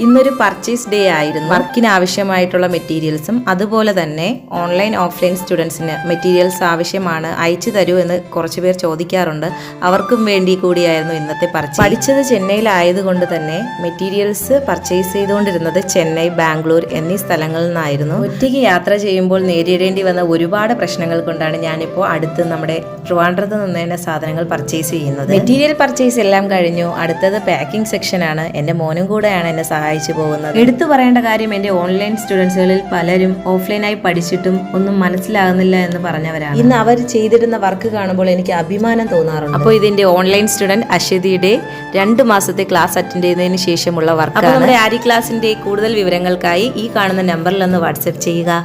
ഇന്നൊരു purchase day ആയിരുന്നു. വർക്കിന് ആവശ്യമായിട്ടുള്ള മെറ്റീരിയൽസും അതുപോലെ തന്നെ ഓൺലൈൻ ഓഫ്ലൈൻ സ്റ്റുഡൻസിന് മെറ്റീരിയൽസ് ആവശ്യമാണ്, അയച്ചു തരൂ എന്ന് കുറച്ച് പേർ ചോദിക്കാറുണ്ട്. അവർക്കും വേണ്ടി കൂടിയായിരുന്നു ഇന്നത്തെ പർച്ചേസ്. പഠിച്ചത് ചെന്നൈയിലായതുകൊണ്ട് തന്നെ മെറ്റീരിയൽസ് പർച്ചേസ് ചെയ്തുകൊണ്ടിരുന്നത് ചെന്നൈ, ബാംഗ്ലൂർ എന്നീ സ്ഥലങ്ങളിൽ നിന്നായിരുന്നു. ഒറ്റയ്ക്ക് യാത്ര ചെയ്യുമ്പോൾ നേരിടേണ്ടി വന്ന ഒരുപാട് പ്രശ്നങ്ങൾ കൊണ്ടാണ് ഞാനിപ്പോൾ അടുത്ത് നമ്മുടെ ട്രിവാൻഡ്രത്ത് നിന്ന് തന്നെ സാധനങ്ങൾ പർച്ചേസ് ചെയ്യുന്നത്. മെറ്റീരിയൽ പർച്ചേസ് എല്ലാം കഴിഞ്ഞു. അടുത്തത് പാക്കിംഗ് സെക്ഷനാണ്. എൻ്റെ മോനും കൂടെയാണ് എന്നെ സഹായിച്ചു പോകുന്നത്. എടുത്തു പറയേണ്ട കാര്യം, എൻ്റെ ഓൺലൈൻ സ്റ്റുഡൻസുകളിൽ പലരും ഓഫ്ലൈനായി പഠിച്ചിട്ടും ഒന്നും മനസ്സിലാകുന്നില്ല എന്ന് പറഞ്ഞവരാണ്. ഇന്ന് അവർ ചെയ്തിരുന്ന വർക്ക് കാണുമ്പോൾ എനിക്ക് അഭിമാനം തോന്നാറുണ്ട്. അപ്പോൾ ഇതിന്റെ ഓൺലൈൻ സ്റ്റുഡന്റ് അശ്വതിയുടെ 2 മാസത്തെ ക്ലാസ് അറ്റൻഡ് ചെയ്തതിന് ശേഷമുള്ള വർക്കാണ്. നമ്മുടെ ആരി ക്ലാസിന്റെ കൂടുതൽ വിവരങ്ങൾക്കായി ഈ കാണുന്ന നമ്പറിൽ ഒന്ന് വാട്സ്ആപ്പ് ചെയ്യുക.